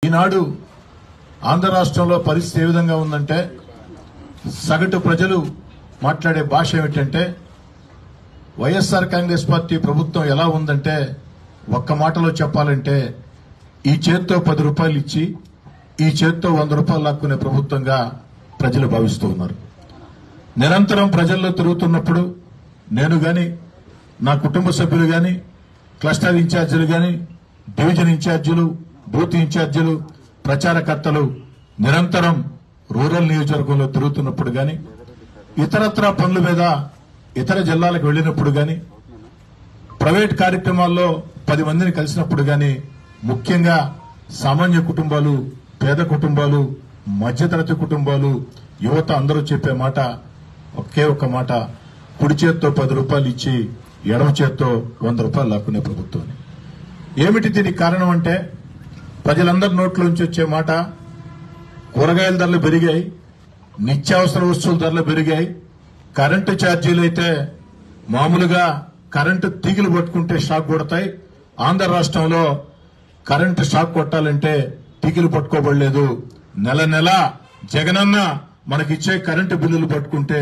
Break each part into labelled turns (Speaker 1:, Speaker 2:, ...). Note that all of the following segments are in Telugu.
Speaker 1: ఈనాడు ఆంధ్ర రాష్ట్రంలో పరిస్థితి ఏ విధంగా ఉందంటే సగటు ప్రజలు మాట్లాడే భాష ఏమిటంటే వైఎస్ఆర్ కాంగ్రెస్ పార్టీ ప్రభుత్వం ఎలా ఉందంటే ఒక్క మాటలో చెప్పాలంటే ఈ చేత్తో 10 రూపాయలు ఇచ్చి ఈ చేత్తో 100 రూపాయలు లాక్కునే ప్రభుత్వంగా ప్రజలు భావిస్తూ ఉన్నారు. నిరంతరం ప్రజల్లో తిరుగుతున్నప్పుడు నేను గాని నా కుటుంబ సభ్యులు గాని క్లస్టర్ ఇన్ఛార్జీలు గాని డివిజన్ ఇన్ఛార్జీలు బూత్ ఇన్ఛార్జీలు ప్రచారకర్తలు నిరంతరం రూరల్ నియోజకవర్గంలో తిరుగుతున్నప్పుడు గాని ఇతరత్రా పనుల మీద ఇతర జిల్లాలకు వెళ్లినప్పుడు గాని ప్రైవేట్ కార్యక్రమాల్లో 10 మందిని కలిసినప్పుడు గాని ముఖ్యంగా సామాన్య కుటుంబాలు, పేద కుటుంబాలు, మధ్యతరగతి కుటుంబాలు, యువత అందరూ చెప్పే మాట ఒకే ఒక్క మాట, కుడి చేత్తో 10 రూపాయలు ఇచ్చి ఎడమ చేత్తో 100 రూపాయలు లాక్కునే ప్రభుత్వం. ఏమిటి దీనికి కారణం అంటే ప్రజలందరి నోట్లోంచి వచ్చే మాట కూరగాయల ధరలు పెరిగాయి, నిత్యావసర వస్తువుల ధరలు పెరిగాయి, కరెంటు ఛార్జీలు అయితే మామూలుగా కరెంటు తీగలు పట్టుకుంటే షాక్ కొడతాయి. ఆంధ్ర రాష్ట్రంలో కరెంటు షాక్ కొట్టాలంటే తీగలు పట్టుకోబడలేదు. నెల నెల జగనన్న మనకిచ్చే కరెంటు బిల్లులు పట్టుకుంటే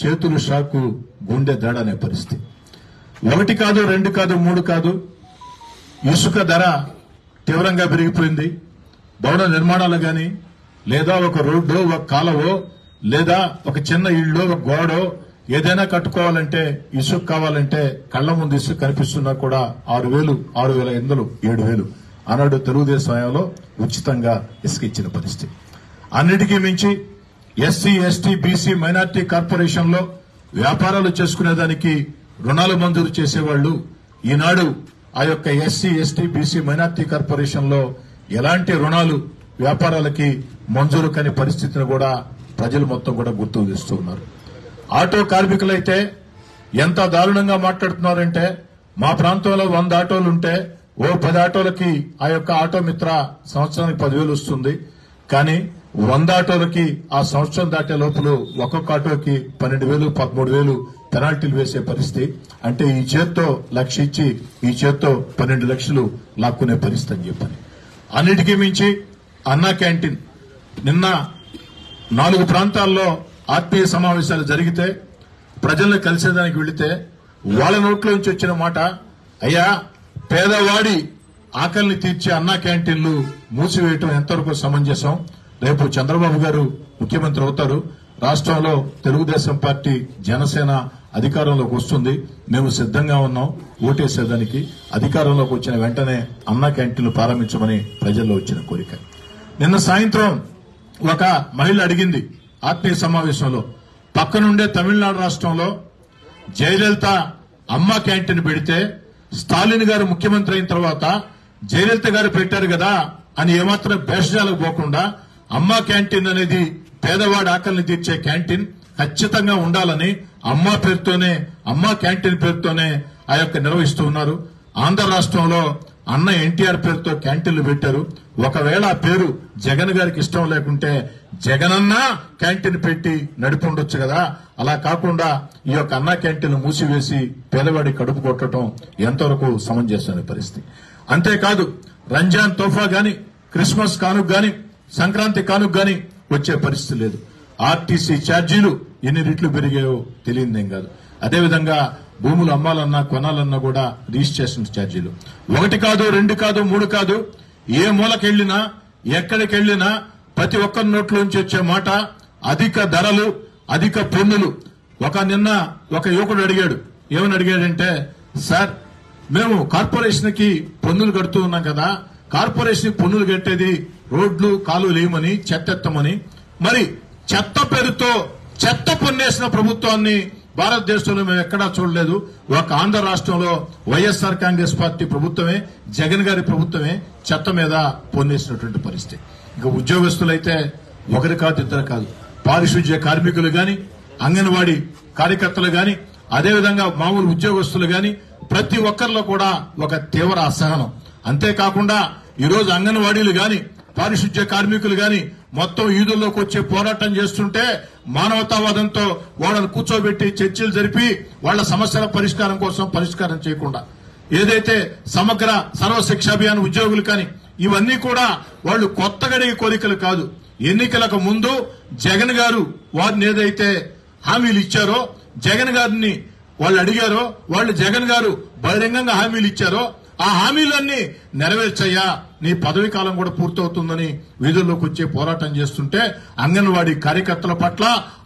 Speaker 1: చేతులు షాకు, గుండె దడనే పరిస్థితి. 1 కాదు 2 కాదు 3 కాదు, ఇసుక ధర తీవ్రంగా పెరిగిపోయింది. భవన నిర్మాణాలు గాని లేదా ఒక రోడ్డు, ఒక కాలువో, లేదా ఒక చిన్న ఇల్లు, ఒక గోడో ఏదైనా కట్టుకోవాలంటే ఇసుక కావాలంటే కళ్ల ముందు ఇసుక కనిపిస్తున్నా కూడా 6,000, 6,500, 7,000 ఆనాడు తెలుగుదేశం హయాంలో ఉచితంగా ఇసుక ఇచ్చిన పరిస్థితి. అన్నిటికీ మించి SC, ST, BC, minority corporation లో వ్యాపారాలు చేసుకునేదానికి రుణాలు మంజూరు చేసేవాళ్లు ఈనాడు ఆ యొక్క SC, ST, BC, minority corporation లో ఎలాంటి రుణాలు వ్యాపారాలకి మంజూరు కాని పరిస్థితిని కూడా ప్రజలు మొత్తం కూడా గుర్తుకు తెస్తూ ఉన్నారు. ఆటో కార్మికులైతే ఎంత దారుణంగా మాట్లాడుతున్నారంటే మా ప్రాంతంలో 100 ఆటోలు ఉంటే 10 ఆటోలకి ఆ యొక్క ఆటో మిత్ర సంవత్సరానికి 10,000 వస్తుంది. కానీ 100 ఆటోలకి ఆ సంవత్సరం దాటే లోపల ఒక్కొక్క ఆటోకి 12,000, 13,000 పెనాల్టీలు వేసే పరిస్థితి. అంటే ఈ చేత్తో 1,00,000 ఇచ్చి ఈ చేత్తో 12 లక్షలు లాక్కునే పరిస్థితి అని చెప్పని. అన్నిటికీ మించి అన్నా క్యాంటీన్ నిన్న 4 ప్రాంతాల్లో ఆత్మీయ సమావేశాలు జరిగితే ప్రజలను కలిసేదానికి వెళితే వాళ్ళ నోట్లోంచి వచ్చిన మాట, అయ్యా పేదవాడి ఆకలిని తీర్చే అన్నా క్యాంటీన్లు మూసివేయటం ఎంతవరకు సమంజసం? రేపు చంద్రబాబు గారు ముఖ్యమంత్రి అవుతారు, రాష్ట్రంలో తెలుగుదేశం పార్టీ, జనసేన అధికారంలోకి వస్తుంది, మేము సిద్దంగా ఉన్నాం ఓటేసేదానికి. అధికారంలోకి వచ్చిన వెంటనే అన్నా క్యాంటీన్లు ప్రారంభించమని ప్రజల్లో వచ్చిన కోరిక. నిన్న సాయంత్రం ఒక మహిళ అడిగింది ఆత్మీయ సమావేశంలో, పక్కనుండే తమిళనాడు రాష్ట్రంలో జయలలిత అమ్మా క్యాంటీన్ పెడితే స్టాలిన్ గారు ముఖ్యమంత్రి అయిన తర్వాత జయలలిత గారు పెట్టారు కదా అని ఏమాత్రం భేషజాలకు పోకుండా అమ్మా క్యాంటీన్ అనేది పేదవాడి ఆకలిని తీర్చే క్యాంటీన్ ఖచ్చితంగా ఉండాలని అమ్మా పేరుతోనే, అమ్మా క్యాంటీన్ పేరుతోనే ఆ యొక్క నిర్వహిస్తూ ఉన్నారు. ఆంధ్ర రాష్ట్రంలో అన్న ఎన్టీఆర్ పేరుతో క్యాంటీన్లు పెట్టారు. ఒకవేళ ఆ పేరు జగన్ గారికి ఇష్టం లేకుంటే జగనన్న క్యాంటీన్ పెట్టి నడిపుండొచ్చు కదా. అలా కాకుండా ఈ యొక్క అన్నా క్యాంటీన్ మూసివేసి పేదవాడి కడుపు కొట్టడం ఎంతవరకు సమంజసమైన పరిస్థితి. అంతేకాదు రంజాన్ తోఫా గాని, క్రిస్మస్ కానుక గాని, సంక్రాంతి కానుక గాని వచ్చే పరిస్థితి లేదు. ఆర్టీసీ ఛార్జీలు ఎన్ని రెట్లు పెరిగాయో తెలియదేం కాదు. అదేవిధంగా భూములు అమ్మాలన్నా కొనాలన్నా కూడా రిజిస్ట్రేషన్ ఛార్జీలు 1 కాదు 2 కాదు 3 కాదు, ఏ మూలకెళ్లినా ఎక్కడికెళ్లినా ప్రతి ఒక్కరి నోట్లోంచి వచ్చే మాట అధిక ధరలు, అధిక పన్నులు. నిన్న ఒక యువకుడు అడిగాడు, ఏమని అడిగాడంటే, సార్ మేము కార్పొరేషన్ కి పన్నులు కడుతూ ఉన్నాం కదా, కార్పొరేషన్ పన్నులు కట్టేది రోడ్లు కాలువలు వేయమని, చెత్త ఎత్తమని, మరి చెత్త పేరుతో చెత్త పన్నేసిన ప్రభుత్వాన్ని భారతదేశంలో మేము ఎక్కడా చూడలేదు. ఒక ఆంధ్ర రాష్ట్రంలో వైఎస్ఆర్ కాంగ్రెస్ పార్టీ ప్రభుత్వమే, జగన్ గారి ప్రభుత్వమే చెత్త మీద పన్నేసినటువంటి పరిస్థితి. ఇక ఉద్యోగస్తులైతే 1 కాదు 2 కాదు, పారిశుధ్య కార్మికులు గాని, అంగన్వాడీ కార్యకర్తలు గాని, అదేవిధంగా మామూలు ఉద్యోగస్తులు గాని ప్రతి ఒక్కరిలో కూడా ఒక తీవ్ర అసహనం. అంతేకాకుండా ఈరోజు అంగన్వాడీలు గాని, పారిశుధ్య కార్మికులు గాని మొత్తం ఈదుల్లోకి వచ్చి పోరాటం చేస్తుంటే మానవతావాదంతో వాళ్ళను కూర్చోబెట్టి చర్చలు జరిపి వాళ్ల సమస్యల పరిష్కారం కోసం పరిష్కారం చేయకుండా ఏదైతే సమగ్ర సర్వశిక్ష అభియాన్ ఉద్యోగులు కానీ ఇవన్నీ కూడా వాళ్ళు కొత్తగడిగే కోరికలు కాదు. ఎన్నికలకు ముందు జగన్ గారు వారిని ఏదైతే హామీలు ఇచ్చారో, జగన్ గారిని వాళ్ళు అడిగారో, వాళ్ళు జగన్ గారు బహిరంగంగా హామీలు ఇచ్చారో ఆ హామీలన్నీ నెరవేర్చయ్యా, నీ పదవి కాలం కూడా పూర్తవుతుందని వీధుల్లోకి వచ్చే పోరాటం చేస్తుంటే అంగన్వాడీ కార్యకర్తల పట్ల,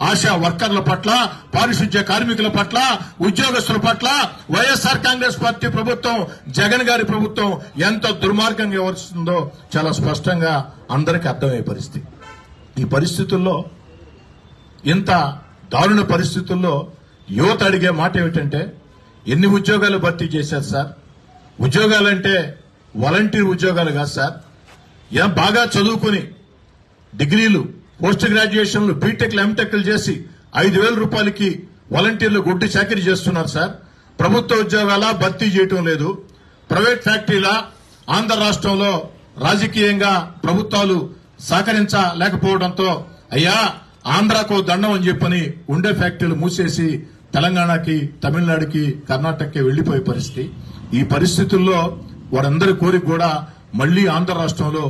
Speaker 1: ఆశా వర్కర్ల పట్ల, పారిశుధ్య కార్మికుల పట్ల, ఉద్యోగస్తుల పట్ల వైఎస్ఆర్ కాంగ్రెస్ పార్టీ ప్రభుత్వం, జగన్ గారి ప్రభుత్వం ఎంత దుర్మార్గంగా వ్యవహరిస్తుందో చాలా స్పష్టంగా అందరికీ అర్థమయ్యే పరిస్థితి. ఈ పరిస్థితుల్లో, ఇంత దారుణ పరిస్థితుల్లో యువత అడిగే మాట ఏమిటంటే, ఎన్ని ఉద్యోగాలు భర్తీ చేశారు సార్? ఉద్యోగాలంటే వాలంటీర్ ఉద్యోగాలు కాదు సార్. బాగా చదువుకుని డిగ్రీలు, పోస్ట్ గ్రాడ్యుయేషన్లు, బీటెక్లు, ఎంటెక్లు చేసి 5,000 రూపాయలకి వాలంటీర్లు గుడ్డి చాకరీ చేస్తున్నారు సార్. ప్రభుత్వ ఉద్యోగాల భర్తీ చేయటం లేదు. ప్రైవేట్ ఫ్యాక్టరీల ఆంధ్ర రాష్ట్రంలో రాజకీయంగా ప్రభుత్వాలు సహకరించలేకపోవడంతో అయ్యా ఆంధ్రాకు దండం అని చెప్పని ఉండే ఫ్యాక్టరీలు మూసేసి తెలంగాణకి, తమిళనాడుకి, కర్ణాటకకి వెళ్లిపోయే పరిస్థితి. ఈ పరిస్థితుల్లో వారందరి కోరిక కూడా మళ్లీ ఆంధ్ర రాష్ట్రంలో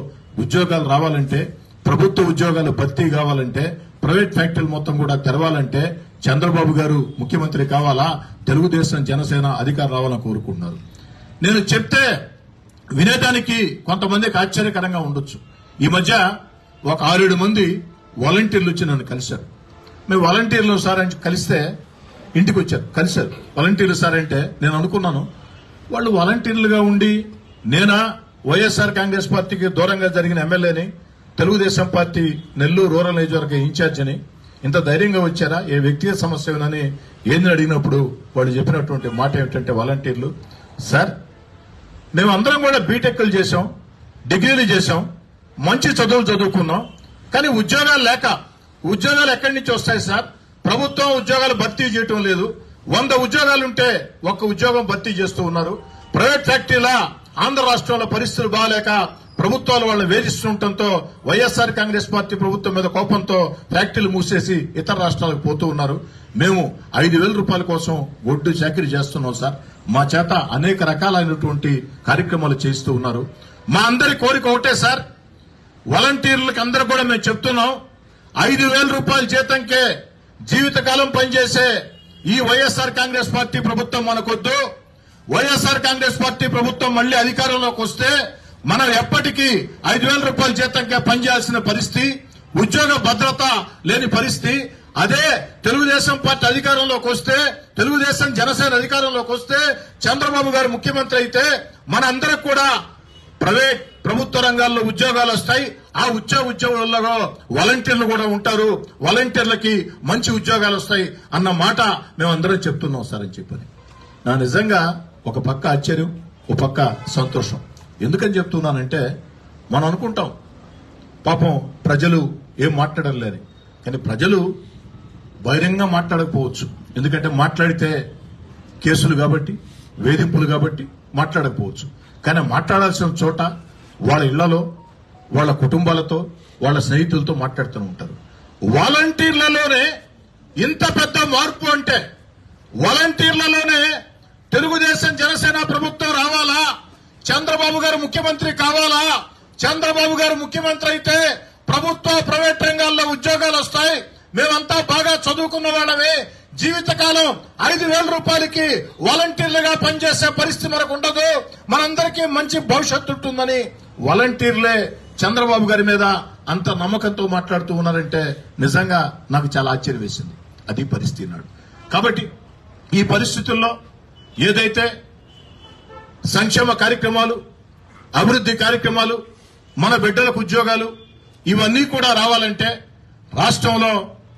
Speaker 1: ఉద్యోగాలు రావాలంటే, ప్రభుత్వ ఉద్యోగాలు భర్తీ కావాలంటే, ప్రైవేట్ ఫ్యాక్టరీలు మొత్తం కూడా తెరవాలంటే చంద్రబాబు గారు ముఖ్యమంత్రి కావాలా, తెలుగుదేశం జనసేన అధికారం రావాలని కోరుకుంటున్నారు. నేను చెప్తే వినేదానికి కొంతమందికి ఆశ్చర్యకరంగా ఉండొచ్చు. ఈ మధ్య ఒక 6-7 మంది వాలంటీర్లు వచ్చి నన్ను కలిశారు. మేము వాలంటీర్లు సార్ అని కలిస్తే ఇంటికి వచ్చారు, కలిశారు. వాలంటీర్లు సార్ అంటే నేను అనుకున్నాను, వాళ్ళు వాలంటీర్లుగా ఉండి నేనా వైఎస్ఆర్ కాంగ్రెస్ పార్టీకి దూరంగా జరిగిన ఎమ్మెల్యేని, తెలుగుదేశం పార్టీ నెల్లూరు రూరల్ నియోజకవర్గ ఇన్ఛార్జ్ అని ఇంత ధైర్యంగా వచ్చారా? ఏ వ్యక్తిగత సమస్యనని ఏంది అడిగినప్పుడు వాళ్ళు చెప్పినటువంటి మాట ఏమిటంటే, వాలంటీర్లు సార్ మేము అందరం కూడా బీటెక్లు చేశాం, డిగ్రీలు చేశాం, మంచి చదువులు చదువుకున్నాం, కానీ ఉద్యోగాలు లేక, ఉద్యోగాలు ఎక్కడి నుంచి వస్తాయి సార్? ప్రభుత్వం ఉద్యోగాలు భర్తీ చేయటం లేదు. 100 ఉద్యోగాలుంటే 1 ఉద్యోగం భర్తీ చేస్తూ ఉన్నారు. ప్రైవేట్ ఫ్యాక్టరీల ఆంధ్ర రాష్ట్రంలో పరిస్థితులు బాగాలేక ప్రభుత్వాలు వాళ్ళని వేధిస్తుండటంతో వైఎస్ఆర్ కాంగ్రెస్ పార్టీ ప్రభుత్వం మీద కోపంతో ఫ్యాక్టరీలు మూసేసి ఇతర రాష్ట్రాలకు పోతూ ఉన్నారు. మేము 5,000 రూపాయల కోసం ఒడ్డు చాకరీ చేస్తున్నాం సార్. మా చేత అనేక రకాలైనటువంటి కార్యక్రమాలు చేస్తూ ఉన్నారు. మా అందరి కోరిక ఒకటే సార్, వాలంటీర్లకు అందరూ కూడా మేము చెప్తున్నాం, 5,000 రూపాయల జీతంకే జీవితకాలం పనిచేసే ఈ వైఎస్ఆర్ కాంగ్రెస్ పార్టీ ప్రభుత్వం మనకొద్దు. వైఎస్ఆర్ కాంగ్రెస్ పార్టీ ప్రభుత్వం మళ్లీ అధికారంలోకి వస్తే మనం ఎప్పటికీ 5,000 రూపాయల జీతంకే పనిచేయాల్సిన పరిస్థితి, ఉద్యోగ భద్రత లేని పరిస్థితి. అదే తెలుగుదేశం పార్టీ అధికారంలోకి వస్తే, తెలుగుదేశం జనసేన అధికారంలోకి వస్తే, చంద్రబాబు గారు ముఖ్యమంత్రి అయితే మనందరికి కూడా ప్రైవేట్ ప్రభుత్వ రంగాల్లో ఉద్యోగాలు వస్తాయి. ఆ ఉద్యోగాల్లో వాలంటీర్లు కూడా ఉంటారు, వాలంటీర్లకి మంచి ఉద్యోగాలు వస్తాయి అన్న మాట మేమందరం చెప్తున్నాం సార్ అని చెప్పని. నా నిజంగా ఒక పక్క ఆశ్చర్యం, ఒక పక్క సంతోషం. ఎందుకని చెప్తున్నానంటే, మనం అనుకుంటాం పాపం ప్రజలు ఏం మాట్లాడలేని, కానీ ప్రజలు బహిరంగంగా మాట్లాడకపోవచ్చు. ఎందుకంటే మాట్లాడితే కేసులు కాబట్టి, వేధింపులు కాబట్టి మాట్లాడకపోవచ్చు. కానీ మాట్లాడాల్సిన చోట వాళ్ళ ఇళ్లలో, వాళ్ళ కుటుంబాలతో, వాళ్ళ స్నేహితులతో మాట్లాడుతూ ఉంటారు. వాలంటీర్లలోనే ఇంత పెద్ద మార్పు అంటే, వాలంటీర్లలోనే తెలుగుదేశం జనసేన ప్రభుత్వం రావాలా, చంద్రబాబు గారు ముఖ్యమంత్రి కావాలా, చంద్రబాబు గారు ముఖ్యమంత్రి అయితే ప్రభుత్వ ప్రైవేట్ రంగాల్లో ఉద్యోగాలు వస్తాయి, మేమంతా బాగా చదువుకున్న వాళ్ళమే, జీవితకాలం 5,000 రూపాయలకి వాలంటీర్లుగా పనిచేసే పరిస్థితి మనకు ఉండదు, మనందరికీ మంచి భవిష్యత్తు ఉంటుందని వాలంటీర్లే చంద్రబాబు గారి మీద అంత నమ్మకంతో మాట్లాడుతూ ఉన్నారంటే నిజంగా నాకు చాలా ఆశ్చర్యం వేసింది. అది పరిస్థితి నాడు. కాబట్టి ఈ పరిస్థితుల్లో ఏదైతే సంక్షేమ కార్యక్రమాలు, అభివృద్ధి కార్యక్రమాలు, మన బిడ్డలకు ఉద్యోగాలు ఇవన్నీ కూడా రావాలంటే రాష్ట్రంలో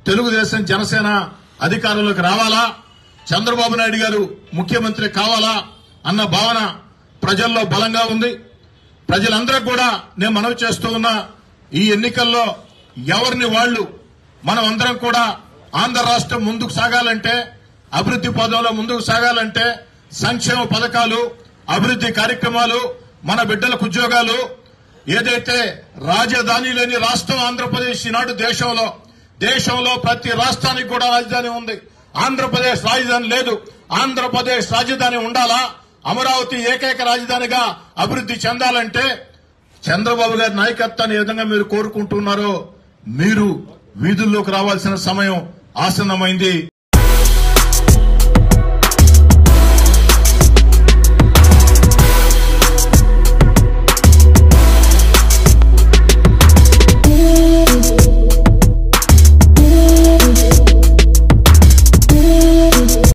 Speaker 1: తెలుగుదేశం జనసేన అధికారంలోకి రావాలా, చంద్రబాబు నాయుడు గారు ముఖ్యమంత్రి కావాలా అన్న భావన ప్రజల్లో బలంగా ఉంది. ప్రజలందరూ కూడా నేను మనవి చేస్తూ ఉన్నా, ఈ ఎన్నికల్లో ఎవరిని వాళ్లు మనం అందరం కూడా ఆంధ్ర రాష్ట్రం ముందుకు సాగాలంటే, అభివృద్ధి పదంలో ముందుకు సాగాలంటే సంక్షేమ పథకాలు, అభివృద్ధి కార్యక్రమాలు, మన బిడ్డలకు ఉద్యోగాలు, ఏదైతే రాజధాని లేని రాష్ట్రం ఆంధ్రప్రదేశ్ ఈనాడు దేశంలో ప్రతి రాష్ట్రానికి కూడా రాజధాని ఉంది. ఆంధ్రప్రదేశ్ రాజధాని లేదు. ఆంధ్రప్రదేశ్ రాజధాని ఉండాలా, అమరావతి ఏకైక రాజధానిగా అభివృద్ధి చెందాలంటే చంద్రబాబు గారి నాయకత్వాన్ని ఏ విధంగా మీరు కోరుకుంటున్నారో మీరు వీధుల్లోకి రావాల్సిన సమయం ఆసన్నమైంది.